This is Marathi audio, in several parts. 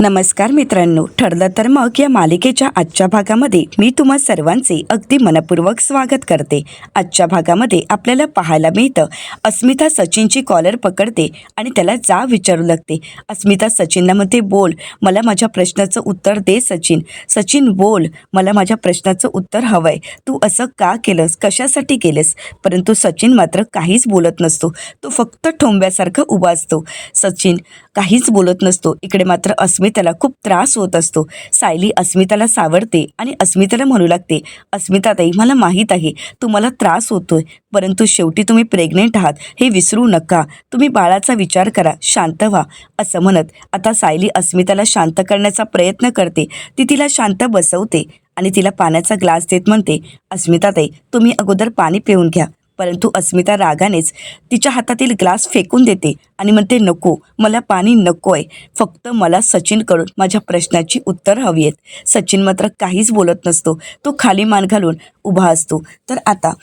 नमस्कार मित्रांनो, ठरलं तर मग या मालिकेच्या आजच्या भागामध्ये मी तुम्हा सर्वांचे अगदी मनपूर्वक स्वागत करते। आजच्या भागामध्ये आपल्याला पाहायला मिळतं, अस्मिता सचिनची कॉलर पकडते आणि त्याला जाब विचारू लागते। अस्मिता सचिनला म्हणते, बोल, मला माझ्या प्रश्नाचं उत्तर दे सचिन। सचिन बोल, मला माझ्या प्रश्नाचं उत्तर हवंय, तू असं का केलंस, कशासाठी केलंस? परंतु सचिन मात्र काहीच बोलत नसतो, तो फक्त ठोंब्यासारखा उभा असतो। सचिन काहीच बोलत नसतो। इकडे मात्र अस्मिताला खूप त्रास होत असतो। सायली अस्मिताला सावरते आणि अस्मिताला म्हणू लागते, अस्मिताताई, मला माहीत आहे तुम्हाला त्रास होतोय, परंतु शेवटी तुम्ही प्रेग्नेंट आहात हे विसरू नका, तुम्ही बाळाचा विचार करा, शांत व्हा। असं म्हणत आता सायली अस्मिताला शांत करण्याचा प्रयत्न करते। ती तिला शांत बसवते आणि तिला पाण्याचा ग्लास देत म्हणते, अस्मिताताई, तुम्ही अगोदर पाणी पिऊन घ्या। परंतु अस्मिता रागानेच तिच्या हातातील ग्लास फेकून देते आणि म्हणते, नको, मला पाणी नको आहे, फक्त मला सचिनकडून माझ्या प्रश्नाची उत्तर हवी आहेत। सचिन मात्र काहीच बोलत नसतो, तो खाली मान घालून उभा असतो। तर आता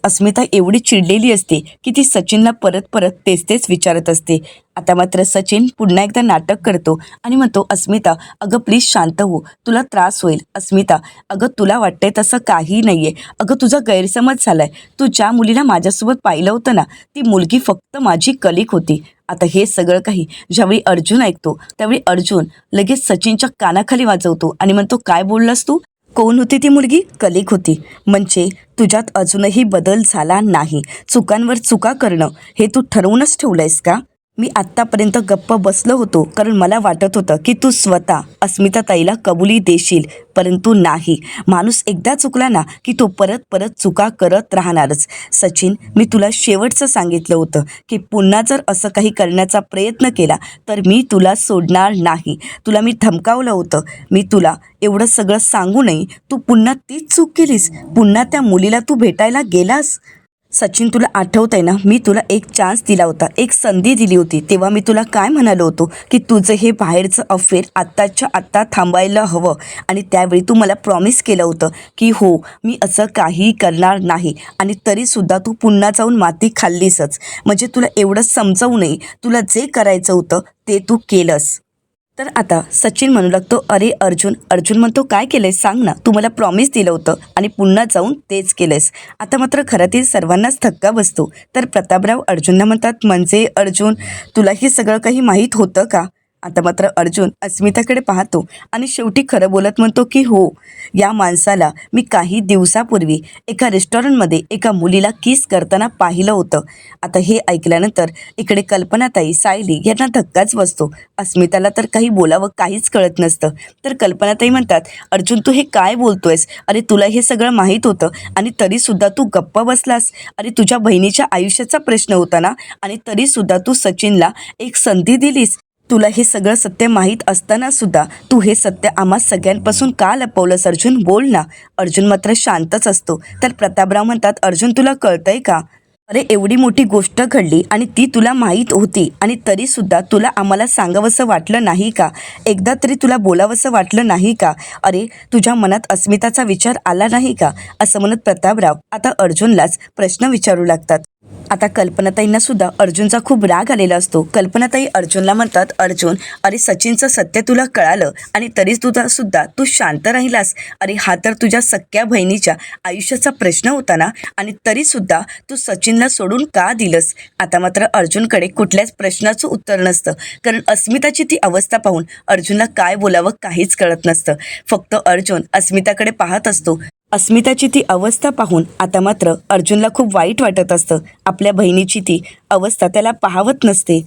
अस्मिता एवढी चिडलेली असते की ती सचिनला परत परत तेच विचारत असते। आता मात्र सचिन पुन्हा एकदा नाटक करतो आणि म्हणतो, अस्मिता, अगं प्लीज शांत हो, तुला त्रास होईल। अस्मिता, अगं तुला वाटतंय तसं काही नाही आहे, अगं तुझा गैरसमज झालाय, तू ज्या मुलीला माझ्यासोबत पाहिलं होतं ना, ती मुलगी फक्त माझी कलीग होती। आता हे सगळं काही ज्यावेळी अर्जुन ऐकतो त्यावेळी अर्जुन लगेच सचिनच्या कानाखाली वाजवतो आणि म्हणतो, काय बोललास तू? कोण होती ती मुलगी? कलीग होती, म्हणजे तुझ्यात अजूनही बदल झाला नाही, चुकांवर चुका करणं हे तू ठरवूनच ठेवलंयस का? मी आत्तापर्यंत गप्प बसलो होतो कारण मला वाटत होतं की तू स्वतः अस्मिताताईला कबुली देशील, परंतु नाही, माणूस एकदा चुकला ना की तो परत परत चुका करत राहणारच। सचिन, मी तुला शेवटचं सांगितलं होतं की पुन्हा जर असं काही करण्याचा प्रयत्न केला तर मी तुला सोडणार नाही, तुला मी धमकावलं होतं, मी तुला एवढं सगळं सांगूनही तू पुन्हा तीच चूक केलीस, पुन्हा त्या मुलीला तू भेटायला गेलास। सचिन, तुला आठवत आहे ना, मी तुला एक चान्स दिला होता, एक संधी दिली होती, तेव्हा मी तुला काय म्हणालो होतो की तुझं हे बाहेरचं अफेअर आत्ताच्या आत्ता थांबायला हवं, आणि त्यावेळी तू मला प्रॉमिस केलं होतं की हो, मी असं काही करणार नाही, आणि तरीसुद्धा तू पुन्हा जाऊन माती खाल्लीसच। म्हणजे तुला एवढं समजवूनही तुला जे करायचं होतं ते तू केलंस। तर आता सचिन म्हणू लागतो, अरे अर्जुन म्हणतो, काय केलंयस सांग ना, तू मला प्रॉमिस दिलं होतं आणि पुन्हा जाऊन तेच केलंयस। आता मात्र घरातील सर्वांनाच धक्का बसतो। तर प्रतापराव अर्जुनला म्हणतात, म्हणजे अर्जुन, तुला हे सगळं काही माहीत होतं का? आता मात्र अर्जुन अस्मिताकडे पाहतो आणि शेवटी खरं बोलत म्हणतो की हो, या माणसाला मी काही दिवसापूर्वी एका रेस्टॉरंटमध्ये एका मुलीला किस करताना पाहिलं होतं। आता हे ऐकल्यानंतर इकडे कल्पनाताई, सायली यांना धक्काच बसतो। अस्मिताला तर काही बोलावं काहीच कळत नसतं। तर कल्पनाताई म्हणतात, अर्जुन, तू हे काय बोलतोयस? अरे तुला हे सगळं माहीत होतं आणि तरीसुद्धा तू गप्प बसलास। अरे तुझ्या बहिणीच्या आयुष्याचा प्रश्न होता ना, आणि तरीसुद्धा तू सचिनला एक संधी दिलीस। तुला हे सगळं सत्य माहीत असताना सुद्धा तू हे सत्य आम्हा सगळ्यांपासून का लपवलंस? अर्जुन, बोल ना। अर्जुन मात्र शांतच असतो। तर प्रतापराव म्हणतात, अर्जुन, तुला कळतंय का? अरे एवढी मोठी गोष्ट घडली आणि ती तुला माहीत होती आणि तरीसुद्धा तुला आम्हाला सांगावंसं वाटलं नाही का? एकदा तरी तुला बोलावंसं वाटलं नाही का? अरे तुझ्या मनात अस्मिताचा विचार आला नाही का? असं म्हणत प्रतापराव आता अर्जुनलाच प्रश्न विचारू लागतात। आता कल्पनाताईंना सुद्धा अर्जुनचा खूप राग आलेला असतो। कल्पनाताई अर्जुनला म्हणतात, अर्जुन, अरे सचिनचं सत्य तुला कळालं आणि तरीच सुद्धा तू शांत राहिलास। अरे हा तर तुझ्या सख्या बहिणीच्या आयुष्याचा प्रश्न होता ना, आणि तरीसुद्धा तू सचिनला सोडून का दिलंस? आता मात्र अर्जुनकडे कुठल्याच प्रश्नाचं उत्तर नसतं, कारण अस्मिताची ती अवस्था पाहून अर्जुनला काय बोलावं काहीच कळत नसतं। फक्त अर्जुन अस्मिताकडे पाहत असतो। अस्मिताची ती अवस्था पाहून आता मात्र अर्जुनला खूप वाईट वाटत असतं। आपल्या बहिणीची ती अवस्था त्याला पाहवत नसते।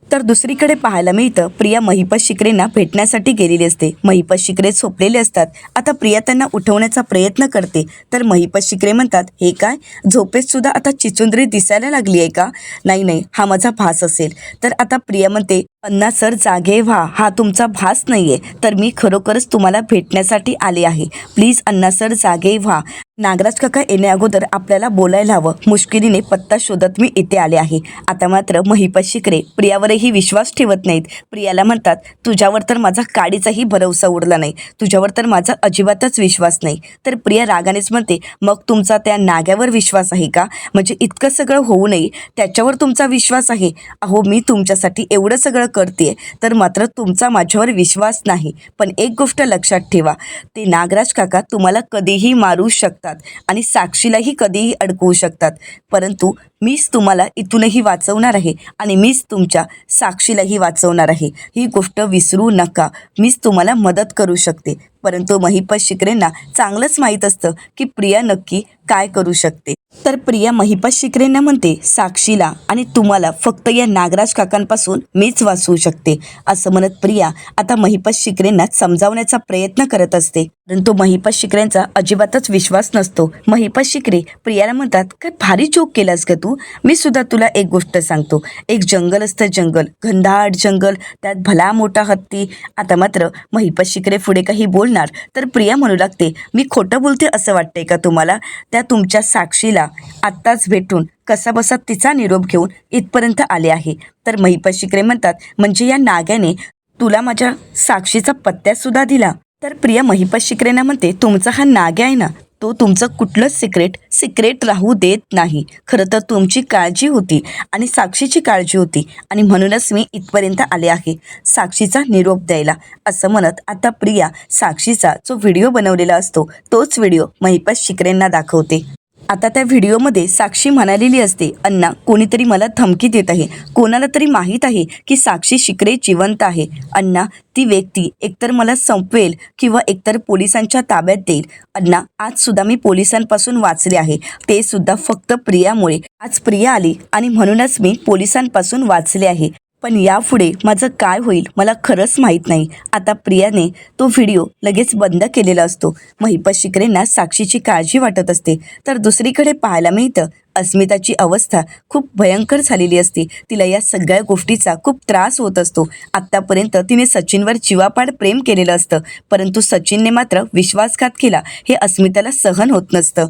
तर दुसरीकडे पाहायला मिळतं, प्रिया महिपत शिकरेंना भेटण्यासाठी गेलेली असते। महिपत शिकरे झोपलेले असतात। आता प्रिया त्यांना उठवण्याचा प्रयत्न करते। तर महिपत शिकरे म्हणतात, हे काय, झोपेत सुद्धा आता चिचुंद्री दिसायला लागली आहे का? नाही, हा माझा भास असेल। तर आता प्रिया म्हणते, अण्णा सर जागे व्हा, हा तुमचा भास नाहीये, तर मी खरोखरच तुम्हाला भेटण्यासाठी आले आहे, प्लीज अण्णा सर जागे व्हा। नागराज काका येण्या अगोदर आपल्याला बोलायला हवं. मुश्किलीने पत्ता शोधत मी इथे आले आहे. आता मात्र महिपत शिकरे प्रियावरही विश्वास ठेवत नाहीत. प्रियाला म्हणतात, तुझ्यावर तर माझा काडीचाही भरवसा उरला नाही, तुझ्यावर तर माझा अजिबातच विश्वास नाही. तर प्रिया रागानेच म्हणते, मग तुमचा त्या नाग्यावर विश्वास आहे का? म्हणजे इतकं सगळं होऊ नये त्याच्यावर तुमचा विश्वास आहे? अहो, मी तुमच्यासाठी एवढं सगळं करते तर मात्र तुमचा माझ्यावर विश्वास नाही. पण एक गोष्ट लक्षात ठेवा, ते नागराज काका तुम्हाला कधीही मारू शकतात आणि साक्षीलाही कधीही अडकवू शकतात, परंतु मीच तुम्हाला इथूनही वाचवणार आहे आणि मीच तुमच्या साक्षीलाही वाचवणार आहे. ही गोष्ट विसरू नका. मीच तुम्हाला मदत करू शकते. परंतु महिपत शिकरेंना चांगलंच माहीत असतं की प्रिया नक्की काय करू शकते. तर प्रिया महिपत शिकरेंना म्हणते, साक्षीला आणि तुम्हाला फक्त या नागराज काकांपासून मीच वाचवू शकते. असं म्हणत प्रिया आता महिपत शिकरेंना समजावण्याचा प्रयत्न करत असते, परंतु महिपत शिकरेंचा अजिबातच विश्वास नसतो. महिपत शिकरे प्रियाला म्हणतात, काय भारी जोक केलास का तू? मी सुद्धा तुला एक गोष्ट सांगतो. एक जंगल असतं, जंगल, घनदाट जंगल, त्यात भला मोठा हत्ती. आता मात्र महिपत शिकरे पुढे काही बोलणार तर प्रिया म्हणू लागते, मी खोटं बोलते असं वाटतंय का तुम्हाला? त्या तुमच्या साक्षीला आत्ताच भेटून कसा बसा तिचा निरोप घेऊन इथपर्यंत आले आहे. तर महिपत शिकरे म्हणतात, म्हणजे या नाग्याने तुला माझ्या साक्षीचा पत्त्यासुद्धा दिला? तर प्रिया महिपत शिकरेंना म्हणते, तुमचा हा नाग्या आहे ना, तो तुमचं कुठलंच सिक्रेट राहू देत नाही. खरं तर तुमची काळजी होती आणि साक्षीची काळजी होती आणि म्हणूनच मी इथपर्यंत आले आहे साक्षीचा निरोप द्यायला. असं म्हणत आता प्रिया साक्षीचा जो व्हिडिओ बनवलेला असतो तोच व्हिडिओ महिपत शिकरेंना दाखवते. आता त्या व्हिडिओमध्ये साक्षी म्हणालेली असते, अण्णा कोणीतरी मला धमकी देत आहे, कोणाला तरी माहीत आहे की साक्षी शिकरे जिवंत आहे. अण्णा ती व्यक्ती एकतर मला संपवेल किंवा एकतर पोलिसांच्या ताब्यात देईल. अण्णा आज सुद्धा मी पोलिसांपासून वाचले आहे, ते सुद्धा फक्त प्रियामुळे. आज प्रिया आली आणि म्हणूनच मी पोलिसांपासून वाचले आहे. पण यापुढे माझं काय होईल मला खरंच माहीत नाही. आता प्रियाने तो व्हिडिओ लगेच बंद केलेला असतो. महिपत शिकरेंना साक्षीची काळजी वाटत असते. तर दुसरीकडे पाहायला मिळतं, अस्मिताची अवस्था खूप भयंकर झालेली असते. तिला या सगळ्या गोष्टीचा खूप त्रास होत असतो. आत्तापर्यंत तिने सचिनवर जीवापाड प्रेम केलेलं असतं, परंतु सचिनने मात्र विश्वासघात केला हे अस्मिताला सहन होत नसतं.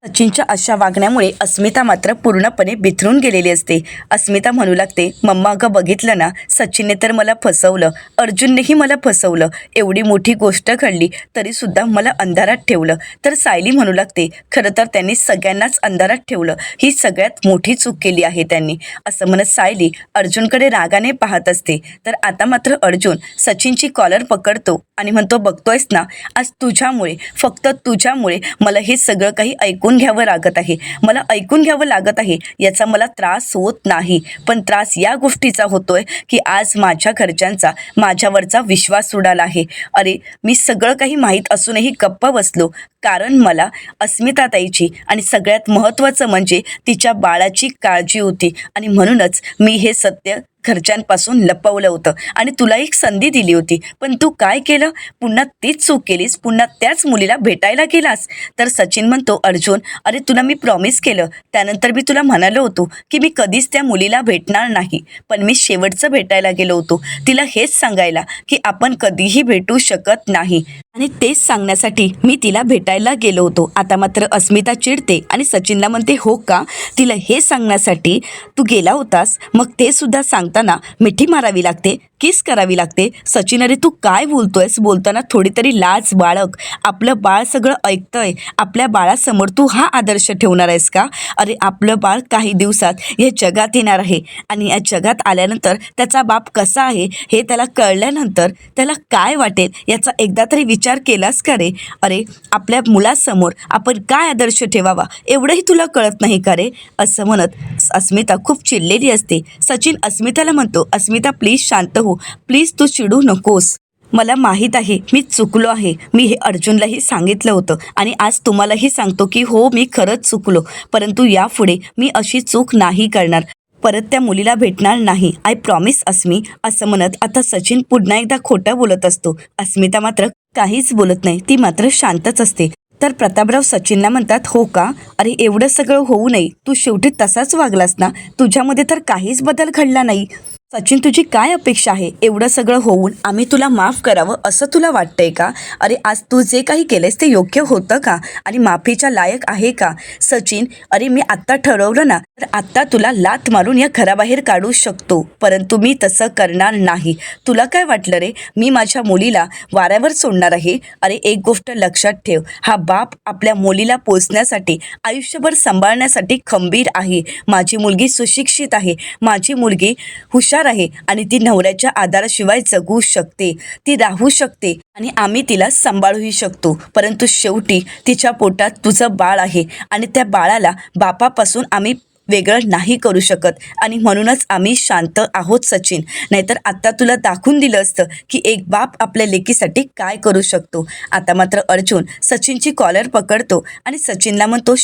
सचिनच्या अशा वागण्यामुळे अस्मिता मात्र पूर्णपणे बिथरून गेलेली असते. अस्मिता म्हणू लागते, मम्मा अगं बघितलं ना, सचिनने तर मला फसवलं, अर्जुननेही मला फसवलं, एवढी मोठी गोष्ट घडली तरीसुद्धा मला अंधारात ठेवलं. तर सायली म्हणू लागते, खरं तर त्यांनी सगळ्यांनाच अंधारात ठेवलं, ही सगळ्यात मोठी चूक केली आहे त्यांनी. असं म्हणत सायली अर्जुनकडे रागाने पाहत असते. तर आता मात्र अर्जुन सचिनची कॉलर पकडतो आणि म्हणतो, बघतोयस ना, आज तुझ्यामुळे, फक्त तुझ्यामुळे मला हे सगळं काही ऐकून घ्यावं लागत आहे, मला ऐकून घ्यावं लागत आहे. याचा मला त्रास होत नाही, पण त्रास या गोष्टीचा होतोय की आज माझ्या घरच्यांचा माझ्यावरचा विश्वास उडाला आहे. अरे, मी सगळं काही माहीत असूनही गप्प बसलो, कारण मला अस्मिताताईची आणि सगळ्यात महत्त्वाचं म्हणजे तिच्या बाळाची काळजी होती आणि म्हणूनच मी हे सत्य घरच्यांपासून लपवलं होतं आणि तुला एक संधी दिली होती, पण तू काय केलं? पुन्हा तीच चूक केलीस, पुन्हा त्याच मुलीला भेटायला गेलास. तर सचिन म्हणतो, अर्जुन अरे तुला मी प्रॉमिस केलं, त्यानंतर मी तुला म्हणालो होतो की मी कधीच त्या मुलीला भेटणार नाही, पण मी शेवटचं भेटायला गेलो होतो तिला हेच सांगायला की आपण कधीही भेटू शकत नाही आणि तेच सांगण्यासाठी मी तिला भेटायला गेलो होतो. आता मात्र अस्मिता चिडते आणि सचिनला म्हणते, हो का, तिला हे सांगण्यासाठी तू गेला होतास? मग ते सुद्धा सांगताना मिठी मारावी लागते, किस करावी लागते. सचिन अरे तू काय बोलतोयस? बोलताना थोडी तरी लाज बाळग. आपलं बाळ सगळं ऐकतंय, आपल्या बाळासमोर तू हा आदर्श ठेवणार आहेस का? अरे आपलं बाळ काही दिवसात या जगात येणार आहे आणि या जगात आल्यानंतर त्याचा बाप कसा आहे हे त्याला कळल्यानंतर त्याला काय वाटेल याचा एकदा तरी विचार केलास का रे? अरे आपल्या मुलासमोर आपण काय आदर्श ठेवावा एवढंही तुला कळत नाही का रे? असं म्हणत अस्मिता खूप चिडलेली असते. सचिन अस्मिताला म्हणतो, अस्मिता प्लीज शांत हो, प्लीज तू चिडू नकोस. मला माहीत आहे मी चुकलो आहे, मी हे अर्जुनलाही सांगितलं होतं आणि आज तुम्हालाही सांगतो की हो मी खरंच चुकलो, परंतु यापुढे मी अशी चूक नाही करणार, परत त्या मुलीला भेटणार नाही, आय प्रॉमिस अस्मी. असं म्हणत आता सचिन पुन्हा एकदा खोटं बोलत असतो. अस्मिता मात्र काहीच बोलत नाही, ती मात्र शांतच असते. तर प्रतापराव सचिनला म्हणतात, हो का, अरे एवढं सगळं होऊ नये, तू शेवटी तसाच वागलास ना, तुझ्यामध्ये तर काहीच बदल घडला नाही. सचिन, तुझी काय अपेक्षा आहे? एवढं सगळं होऊन आम्ही तुला माफ करावं असं तुला वाटतंय का? अरे आज तू जे काही केलंयस ते योग्य होतं का? आणि माफीच्या लायक आहे का? सचिन, अरे मी आत्ता ठरवलं ना, तर आत्ता तुला लाथ मारून या घराबाहेर काढू शकतो, परंतु मी तसं करणार नाही. तुला काय वाटलं रे, मी माझ्या मुलीला वाऱ्यावर सोडणार आहे? अरे एक गोष्ट लक्षात ठेव, हा बाप आपल्या मुलीला पोसण्यासाठी, आयुष्यभर सांभाळण्यासाठी खंबीर आहे. माझी मुलगी सुशिक्षित आहे, माझी मुलगी हुशार आहे आणि ती नवऱ्याच्या आधाराशिवाय जगू शकते, ती राहू शकते आणि आम्ही तिला सांभाळूही शकतो. परंतु शेवटी तिच्या पोटात तुझं बाळ आहे आणि त्या बाळाला बापापासून आम्ही वेगळं नाही करू शकत आणि म्हणूनच आम्ही शांत आहोत सचिन. नाहीतर आत्ता तुला दाखवून दिलं असतं की एक बाप आपल्या लेकीसाठी काय करू शकतो. आता मात्र अर्जुन सचिनची कॉलर पकडतो आणि सचिनला म्हणतो,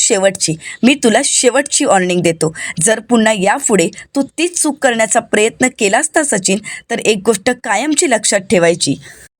मी तुला शेवटची वॉर्निंग देतो. जर पुन्हा यापुढे तू तीच चूक करण्याचा प्रयत्न केलास ना सचिन, तर एक गोष्ट कायमची लक्षात ठेवायची,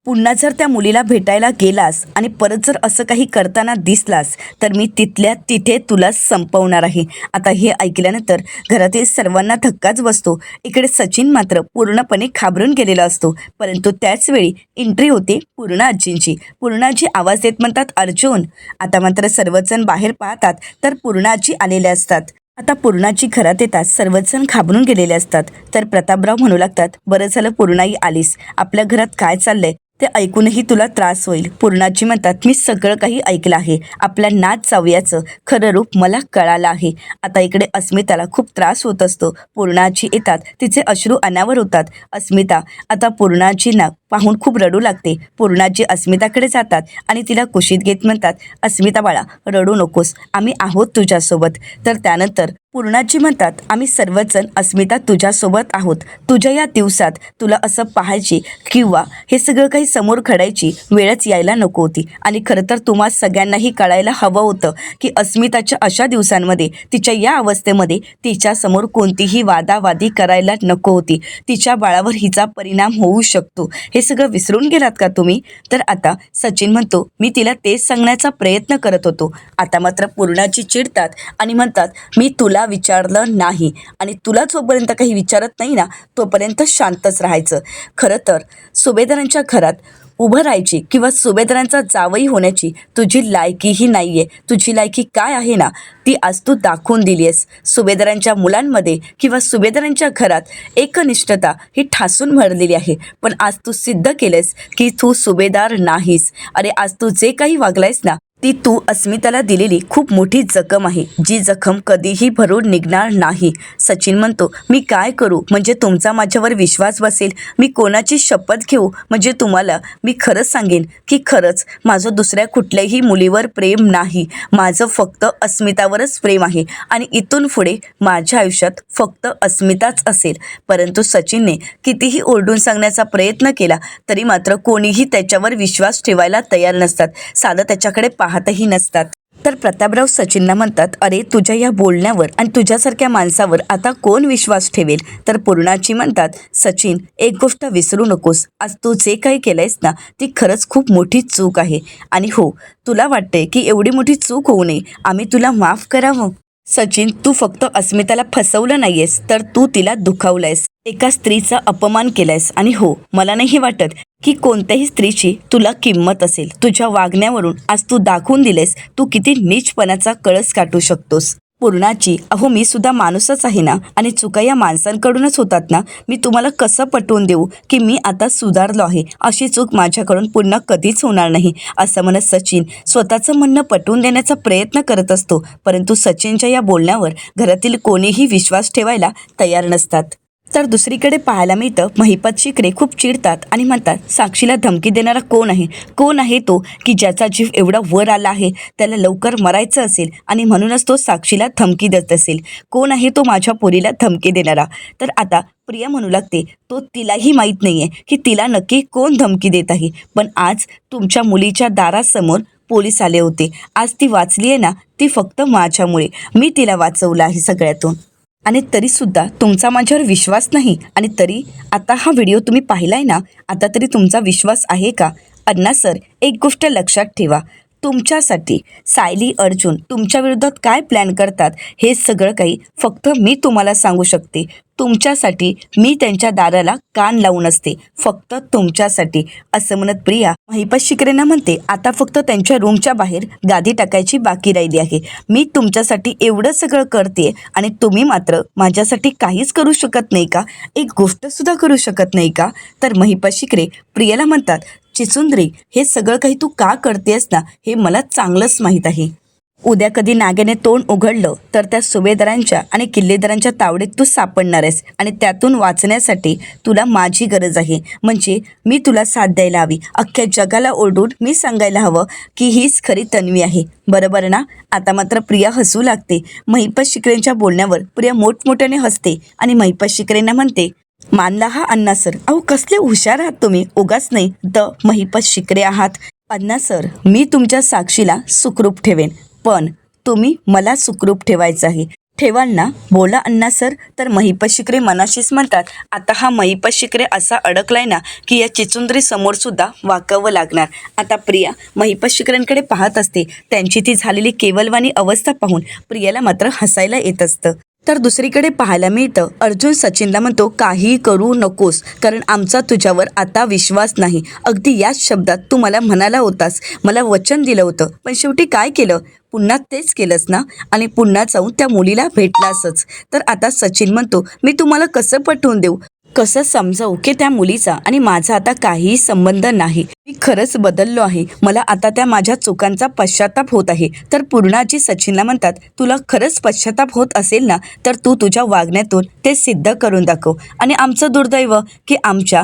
पुन्हा जर त्या मुलीला भेटायला गेलास आणि परत जर असं काही करताना दिसलास तर मी तिथल्या तिथे तुला संपवणार आहे. आता हे ऐकल्यानंतर घरातील सर्वांना धक्काच बसतो. इकडे सचिन मात्र पूर्णपणे घाबरून गेलेला असतो. परंतु त्याचवेळी एंट्री होते पूर्णा आजींची. पूर्णा आजी आवाज देत म्हणतात, अर्जुन. आता मात्र सर्वजण बाहेर पाहतात तर पूर्णा आजी आलेल्या असतात. आता पूर्णाची घरात येतात सर्वच जण घाबरून गेलेले असतात. तर प्रतापराव म्हणू लागतात, बरं झालं पूर्णाई आलीस, आपल्या घरात काय चाललंय ते ऐकूनही तुला त्रास होईल. पूर्णाची म्हणतात, मी सगळं काही ऐकलं आहे, आपल्या नाच चावयाचं खरं रूप मला कळालं आहे. आता इकडे अस्मिताला खूप त्रास होत असतो. पूर्णाची येतात, तिचे अश्रू अनावर होतात. अस्मिता आता पूर्णाजींना पाहून खूप रडू लागते. पूर्णाजी अस्मिताकडे जातात आणि तिला कुशीत घेत म्हणतात, अस्मिता बाळा रडू नकोस, आम्ही आहोत तुझ्यासोबत. तर त्यानंतर पूर्णाजी म्हणतात, आम्ही सर्वजण अस्मिता तुझ्यासोबत आहोत. तुझ्या या दिवसात तुला असं पाहायची किंवा हे सगळं काही समोर घडायची वेळच यायला नको होती. आणि खरं तर तुम्हा सगळ्यांनाही कळायला हवं होतं की अस्मिताच्या अशा दिवसांमध्ये, तिच्या या अवस्थेमध्ये तिच्यासमोर कोणतीही वादावादी करायला नको होती. तिच्या बाळावर हिचा परिणाम होऊ शकतो. हे सगळं विसरून गेलात का तुम्ही? तर आता सचिन म्हणतो, मी तिला तेच सांगण्याचा प्रयत्न करत होतो. आता मात्र पूर्णाची चिडतात आणि म्हणतात, मी तुला विचारलं नाही आणि तुला जोपर्यंत काही विचारत नाही ना तोपर्यंत शांतच राहायचं. खरं तर सुभेदारांच्या घरात उभं राहायची किंवा सुभेदारांचा जावई होण्याची तुझी लायकीही नाही आहे. तुझी लायकी काय आहे ना ती आज तू दाखवून दिली आहेस. सुभेदारांच्या मुलांमध्ये किंवा सुभेदारांच्या घरात एकनिष्ठता ही ठासून भरलेली आहे, पण आज तू सिद्ध केलंस की तू सुभेदार नाहीस. अरे आज तू जे काही वागलायस ना ती तू अस्मिताला दिलेली खूप मोठी जखम आहे, जी जखम कधीही भरून निघणार नाही. सचिन म्हणतो, मी काय करू म्हणजे तुमचा माझ्यावर विश्वास बसेल? मी कोणाची शपथ घेऊ म्हणजे तुम्हाला मी खरंच सांगेन की खरंच माझं दुसऱ्या कुठल्याही मुलीवर प्रेम नाही, माझं फक्त अस्मितावरच प्रेम आहे आणि इथून पुढे माझ्या आयुष्यात फक्त अस्मिताच असेल. परंतु सचिनने कितीही ओरडून सांगण्याचा प्रयत्न केला तरी मात्र कोणीही त्याच्यावर विश्वास ठेवायला तयार नसतात, साधं त्याच्याकडे पाहतही नसतात. तर प्रतापराव सचिनला म्हणतात, अरे तुझ्या या बोलण्यावर आणि तुझ्यासारख्या माणसावर आता कोण विश्वास ठेवेल? तर पूर्णाची म्हणतात, सचिन एक गोष्ट विसरू नकोस, आज तू जे काही केलंयस ना ती खरंच खूप मोठी चूक आहे. आणि हो, तुला वाटतंय की एवढी मोठी चूक होऊ नये, आम्ही तुला माफ करावं. सचिन, तू फक्त अस्मिताला फसवलं नाहीयेस तर तू तिला दुखावलंयस, एका स्त्रीचा अपमान केलायस. आणि हो, मला नाही वाटत की कोणत्याही स्त्रीची तुला किंमत असेल. तुझ्या वागण्यावरून आज तू दाखवून दिलेस तू किती नीचपणाचा कळस काढू शकतोस. पूर्णाची, अहो मी सुद्धा माणूसच आहे ना आणि चुका या माणसांकडूनच होतात ना. मी तुम्हाला कसं पटवून देऊ की मी आता सुधारलो आहे, अशी चूक माझ्याकडून पुन्हा कधीच होणार नाही, असं म्हणत सचिन स्वतःचं म्हणणं पटवून देण्याचा प्रयत्न करत असतो. परंतु सचिनच्या या बोलण्यावर घरातील कोणीही विश्वास ठेवायला तयार नसतात. तर दुसरीकडे पाहायला मिळतं, महिपत शिकरे खूप चिडतात आणि म्हणतात, साक्षीला धमकी देणारा कोण आहे? कोण आहे तो की ज्याचा जीव एवढा वर आला आहे, त्याला लवकर मरायचं असेल आणि म्हणूनच तो साक्षीला धमकी देत असेल. कोण आहे तो माझ्या पोरीला धमकी देणारा? तर आता प्रिया म्हणू लागते, तो तिलाही माहीत नाही आहे की तिला नक्की कोण धमकी देत आहे, पण आज तुमच्या मुलीच्या दारासमोर पोलीस आले होते. आज ती वाचली आहे ना ती फक्त माझ्यामुळे. मी तिला वाचवलं आहे सगळ्यातून आणि तरीसुद्धा तुमचा माझ्यावर विश्वास नाही. आणि तरी आता हा व्हिडिओ तुम्ही पाहिलाय ना, आता तरी तुमचा विश्वास आहे का? अण्णा सर, एक गोष्ट लक्षात ठेवा, तुमच्यासाठी सायली अर्जुन तुमच्या विरोधात काय प्लॅन करतात हे सगळं काही फक्त मी तुम्हाला सांगू शकते. तुमच्यासाठी मी त्यांच्या दाराला कान लावून असते, फक्त तुमच्यासाठी, असं म्हणत प्रिया महिपत शिकरेंना म्हणते, आता फक्त त्यांच्या रूमच्या बाहेर गादी टाकायची बाकी राहिली आहे. मी तुमच्यासाठी एवढं सगळं करते आणि तुम्ही मात्र माझ्यासाठी काहीच करू शकत नाही का? एक गोष्टसुद्धा करू शकत नाही का? तर महिपत शिकरे प्रियाला म्हणतात, चिचुंद्री, हे सगळं काही तू का करतेस ना, हे मला चांगलंच माहीत आहे. उद्या कधी नाग्याने तोंड उघडलं तर त्या सुभेदारांच्या आणि किल्लेदारांच्या तावडीत तू सापडणार आहेस आणि त्यातून वाचण्यासाठी तुला माझी गरज आहे. म्हणजे मी तुला साथ द्यायला हवी. अख्ख्या जगाला ओरडून मी सांगायला हवं की हीच खरी तन्वी आहे, बरोबर ना? आता मात्र प्रिया हसू लागते. महिपत शिकरेंच्या बोलण्यावर प्रिया मोठमोठ्याने हसते आणि महिपत शिकरेंना म्हणते, मानला हा अण्णा सर. अहो, कसले हुशार आहात तुम्ही. उगाच नाही द महिपत शिकरे आहात. अण्णा सर, मी तुमच्या साक्षीला सुखरूप ठेवेन, पण तुम्ही मला सुखरूप ठेवायचं आहे. ठेवाल ना? बोला अण्णा सर. तर महिपत शिकरे मनाशीच म्हणतात, आता हा महिपत शिकरे असा अडकलाय ना की या चिचुंद्री समोर सुद्धा वाकावं लागणार. आता प्रिया महिपत शिकरेंकडे पाहत असते. त्यांची ती झालेली केवलवाणी अवस्था पाहून प्रियाला मात्र हसायला येत असतं. तर दुसरीकडे पाहायला मिळतं, अर्जुन सचिनला म्हणतो, काही करू नकोस, कारण आमचा तुझ्यावर आता विश्वास नाही. अगदी याच शब्दात तू मला म्हणाला होतास, मला वचन दिलं होतं, पण शेवटी काय केलं? पुन्हा तेच केलंस ना, आणि पुन्हा जाऊन त्या मुलीला भेटलासच. तर आता सचिन म्हणतो, मी तुम्हाला कसं पटवून देऊ, कसं समजावू की त्या मुलीचा आणि माझा आता काहीही संबंध नाही. मी खरंच बदललो आहे. मला आता त्या माझ्या चुकांचा पश्चाताप होत आहे. तर पूर्णाजी सचिनला म्हणतात, तुला खरंच पश्चाताप होत असेल ना, तर तू तुझ्या वागण्यातून ते सिद्ध करून दाखव. आणि आमचं दुर्दैव की आमच्या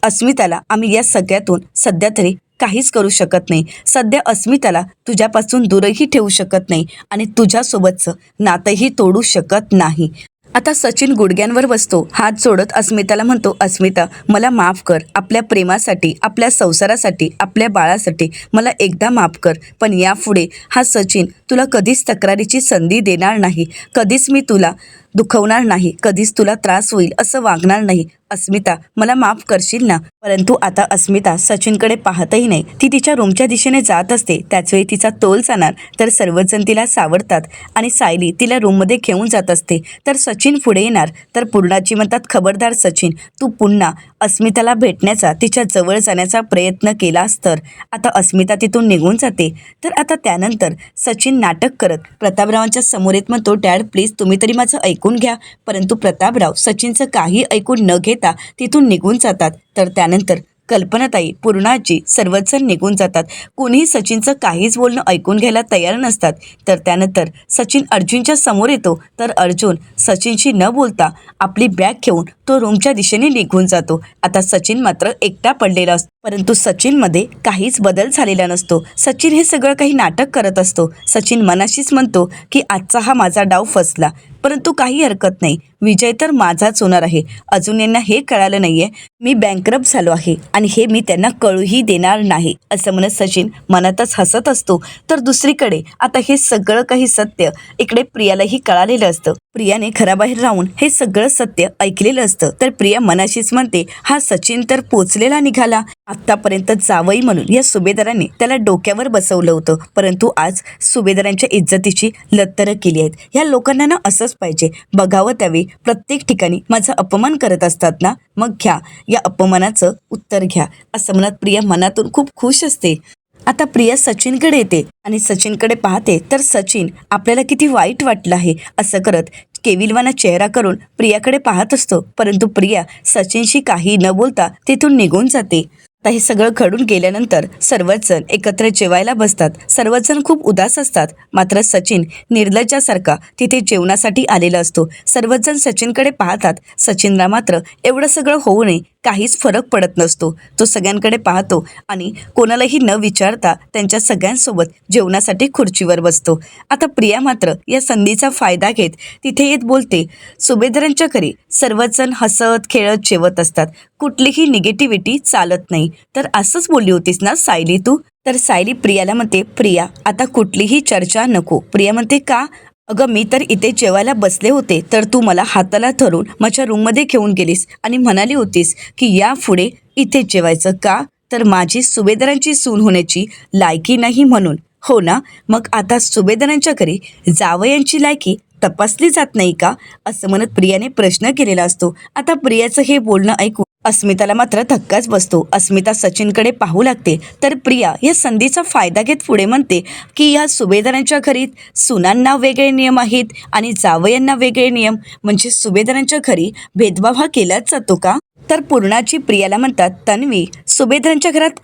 अस्मिताला आम्ही या सगळ्यातून सध्या तरी काहीच करू शकत नाही. सध्या अस्मिताला तुझ्यापासून दूरही ठेवू शकत नाही आणि तुझ्यासोबतचं नातंही तोडू शकत नाही. आता सचिन गुडघ्यांवर बसतो, हात जोडत अस्मिताला म्हणतो, अस्मिता, मला माफ कर. आपल्या प्रेमासाठी, आपल्या संसारासाठी, आपल्या बाळासाठी मला एकदा माफ कर. पण यापुढे हा सचिन तुला कधीच तक्रारीची संधी देणार नाही. कधीच मी तुला दुखवणार नाही, कधीच तुला त्रास होईल असं वागणार नाही. अस्मिता, मला माफ करशील ना? परंतु आता अस्मिता सचिनकडे पाहतही नाही. ती तिच्या रूमच्या दिशेने जात असते. त्याचवेळी तिचा तोल जाणार तर सर्वजण तिला सावरतात आणि सायली तिला रूममध्ये घेऊन जात असते. तर सचिन पुढे येणार तर पूर्णाजी म्हणतात, खबरदार सचिन, तू पुन्हा अस्मिताला भेटण्याचा, तिच्या जवळ जाण्याचा प्रयत्न केलास तर. आता अस्मिता तिथून निघून जाते. तर आता त्यानंतर सचिन नाटक करत प्रतापरावांच्या समोर येत म्हणतो, डॅड प्लीज तुम्ही तरी माझं ऐकून घ्या. परंतु प्रतापराव सचिनचं काही ऐकून न घेता तिथून निघून जातात. तर त्यानंतर कल्पनाताई, पूर्णाजी सर्वजण निघून जातात. कोणीही सचिनचं काहीच बोलणं ऐकून घ्यायला तयार नसतात. तर त्यानंतर सचिन अर्जुनच्या समोर येतो. तर अर्जुन सचिनशी न बोलता आपली बॅग घेऊन तो रूमच्या दिशेने निघून जातो. आता सचिन मात्र एकटा पडलेला असतो. परंतु सचिनमध्ये काहीच बदल झालेला नसतो. सचिन हे सगळं काही नाटक करत असतो. सचिन मनाशीच म्हणतो की आजचा हा माझा डाव फसला, परंतु काही हरकत नाही, विजय तर माझाच होणार आहे. अजून यांना हे कळालं नाहीये मी बँकरप्ट झालो आहे आणि हे मी त्यांना कळूही देणार नाही, असं म्हणत सचिन मनातच हसत असतो. तर दुसरीकडे आता हे सगळं काही सत्य इकडे प्रियालाही कळालेलं असतं. प्रियाने घराबाहेर राहून हे सगळं सत्य ऐकलेलं असतं. तर प्रिया मनाशीच म्हणते, हा सचिन तर पोचलेला निघाला. आत्तापर्यंत जावई म्हणून या सुभेदारांनी त्याला डोक्यावर बसवलं होतं, परंतु आज सुभेदारांच्या इज्जतीची लत्तरं केली आहेत. ह्या लोकांना ना असंच पाहिजे, बघावं त्यावेळी प्रत्येक ठिकाणी माझा अपमान करत असतात ना, मग घ्या या अपमानाचं उत्तर घ्या, असं म्हणत प्रिया मनातून खूप खुश असते. आता प्रिया सचिनकडे येते आणि सचिनकडे पाहते. तर सचिन, आपल्याला किती वाईट वाटलं आहे, असं करत केविलवाना चेहरा करून प्रियाकडे पाहत असतो. परंतु प्रिया सचिनशी काही न बोलता तिथून निघून जाते. आता हे सगळं घडून गेल्यानंतर सर्वच जण एकत्र जेवायला बसतात. सर्वच जण खूप उदास असतात. मात्र सचिन निर्लज्जासारखा तिथे जेवणासाठी आलेला असतो. सर्वच जण सचिनकडे पाहतात. सचिनला मात्र एवढं सगळं होऊ नये काहीच फरक पडत नसतो. तो सगळ्यांकडे पाहतो आणि कोणालाही न विचारता त्यांच्या सगळ्यांसोबत जेवणासाठी खुर्चीवर बसतो. आता प्रिया मात्र या संधीचा फायदा घेत तिथे येत बोलते, सुभेदारांच्या घरी सर्वच जण हसत खेळत जेवत असतात, कुठलीही निगेटिव्हिटी चालत नाही. तर असंच बोलली होतीस ना सायली तू? तर सायली प्रियाला म्हणते, प्रिया आता कुठलीही चर्चा नको. प्रिया म्हणते, का? अगं मी तर इथे जेवायला बसले होते तर तू मला हाताला धरून माझ्या रूममध्ये घेऊन गेलीस आणि म्हणाली होतीस की यापुढे इथेच जेवायचं. का? तर माझी सुभेदारांची सून होण्याची लायकी नाही म्हणून. हो ना, मग आता सुभेदारांच्या घरी जावयांची लायकी तपासली जात नाही का, असं म्हणत प्रियाने प्रश्न केलेला असतो. आता प्रियाचं हे बोलणं ऐकून अस्मिताला मात्र धक्काच बसतो. अस्मिता सचिनकडे पाहू लागते तर प्रिया या संधीचा फायदा घेत पुढे म्हणते की या सुभेदारांच्या घरी सुनांना वेगळे नियम आहेत आणि जावयांना वेगळे नियम, म्हणजे सुभेदारांच्या घरी भेदभाव हा केलाच जातो का? तर पूर्णाची प्रियाला म्हणतात, तन्वी, सुभेदारांच्या घरात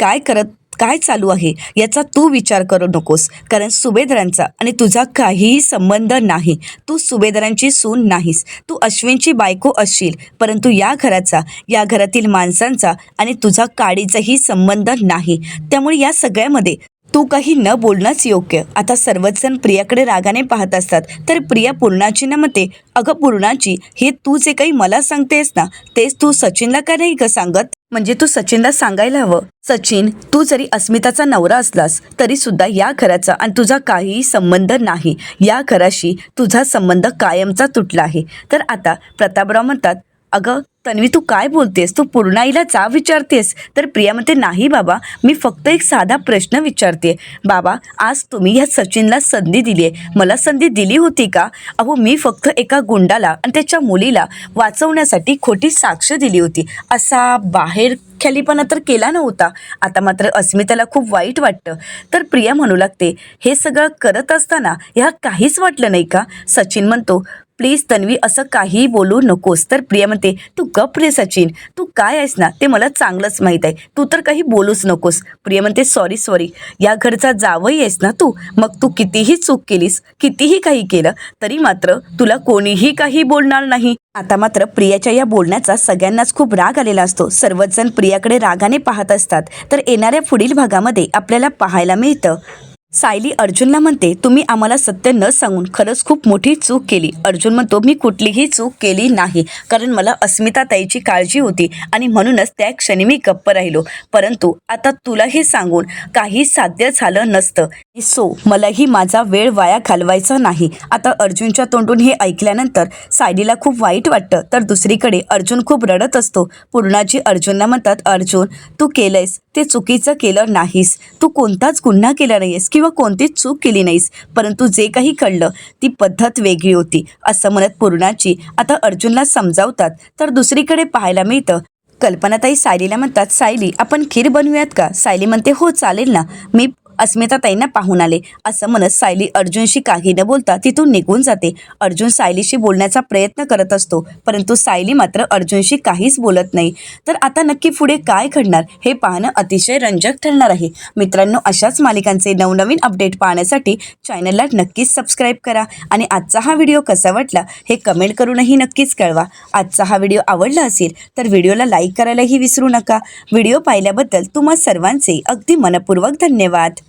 काय चालू आहे याचा तू विचार करू नकोस, कारण सुभेदारांचा आणि तुझा काहीही संबंध नाही. तू सुभेदारांची सून नाहीस, तू अश्विनची बायको असशील, परंतु या घरातील माणसांचा आणि तुझा काडीचाही संबंध नाही. त्यामुळे या सगळ्यामध्ये तू काही न बोलणंच योग्य. आता सर्वच जण प्रियाकडे रागाने पाहत असतात तर प्रिया पूर्णाची ना म्हणते, अगं पूर्णाची, हे तू जे काही मला सांगतेस ना, तेच तू सचिनला का नाही ग सांगत? म्हणजे तू सचिनला सांगायला हवं. सचिन, तू जरी अस्मिताचा नवरा असलास तरी सुद्धा या घराचा आणि तुझा काहीही संबंध नाही. या घराशी तुझा संबंध कायमचा तुटला आहे. तर आता प्रतापराव म्हणतात, अगं तन्वी, तू काय बोलतेस? तू पूर्णाईला जा विचारतेस? तर प्रिया म्हणते, नाही बाबा, मी फक्त एक साधा प्रश्न विचारते. बाबा, आज तुम्ही ह्या सचिनला संधी दिली आहे, मला संधी दिली होती का? अहो, मी फक्त एका गुंडाला आणि त्याच्या मुलीला वाचवण्यासाठी खोटी साक्ष दिली होती, असा बाहेर खेलीपणा तर केला नव्हता. आता मात्र अस्मिताला खूप वाईट वाटतं. तर प्रिया म्हणू लागते, हे सगळं करत असताना ह्या काहीच वाटलं नाही का? सचिन म्हणतो, प्लीज तन्वी, असं काहीही बोलू नकोस. तर प्रिया म्हणते, तू गप रे सचिन, तू काय आहेस ना ते मला चांगलंच माहीत आहे, तू तर काही बोलूच नकोस. प्रिया म्हणते, सॉरी, या घरचा जावई आहेस ना तू, मग तू कितीही चूक केलीस, कितीही काही केलं तरी मात्र तुला कोणीही काही बोलणार नाही. आता मात्र प्रियाच्या या बोलण्याचा सगळ्यांनाच खूप राग आलेला असतो. सर्वच जण प्रियाकडे रागाने पाहत असतात. तर येणाऱ्या पुढील भागामध्ये आपल्याला पाहायला मिळतं, सायली अर्जुनला म्हणते, तुम्ही आम्हाला सत्य न सांगून खरंच खूप मोठी चूक केली. अर्जुन म्हणतो, मी कुठलीही चूक केली नाही, कारण मला अस्मिता ताईची काळजी होती आणि म्हणूनच त्या क्षणी मी गप्प राहिलो. परंतु आता तुला हे सांगून काही साध्य झालं नसतं, सो मलाही माझा वेळ वाया घालवायचा नाही. आता अर्जुनच्या तोंडून हे ऐकल्यानंतर सायलीला खूप वाईट वाटतं. तर दुसरीकडे अर्जुन खूप रडत असतो. पूर्णाजी अर्जुनला म्हणतात, अर्जुन, तू केलंयस ते चुकीचं केलं नाहीस, तू कोणताच गुन्हा केला नाहीस किंवा कोणतीच चूक केली नाहीस, परंतु जे काही कळलं ती पद्धत वेगळी होती, असं म्हणत पूर्णाची आता अर्जुनला समजावतात. तर दुसरीकडे पाहायला मिळतं, कल्पनाताई सायलीला म्हणतात, सायली, आपण खीर बनवूयात का? सायली म्हणते, हो चालेल ना, मी अस्मिता ताईंना पाहून आले. असं म्हणत सायली अर्जुनशी काही न बोलता तिथून निघून जाते. अर्जुन सायलीशी बोलण्याचा प्रयत्न करत असतो, परंतु सायली मात्र अर्जुनशी काहीच बोलत नाही. तर आता नक्की पुढे काय घडणार हे पाहणं अतिशय रंजक ठरणार आहे. मित्रांनो, अशाच मालिकांचे नवनवीन अपडेट पाहण्यासाठी चॅनलला नक्कीच सबस्क्राईब करा आणि आजचा हा व्हिडिओ कसा वाटला हे कमेंट करूनही नक्कीच कळवा. आजचा हा व्हिडिओ आवडला असेल तर व्हिडिओला लाईक करायलाही विसरू नका. व्हिडिओ पाहिल्याबद्दल तुम्हा सर्वांचे अगदी मनपूर्वक धन्यवाद.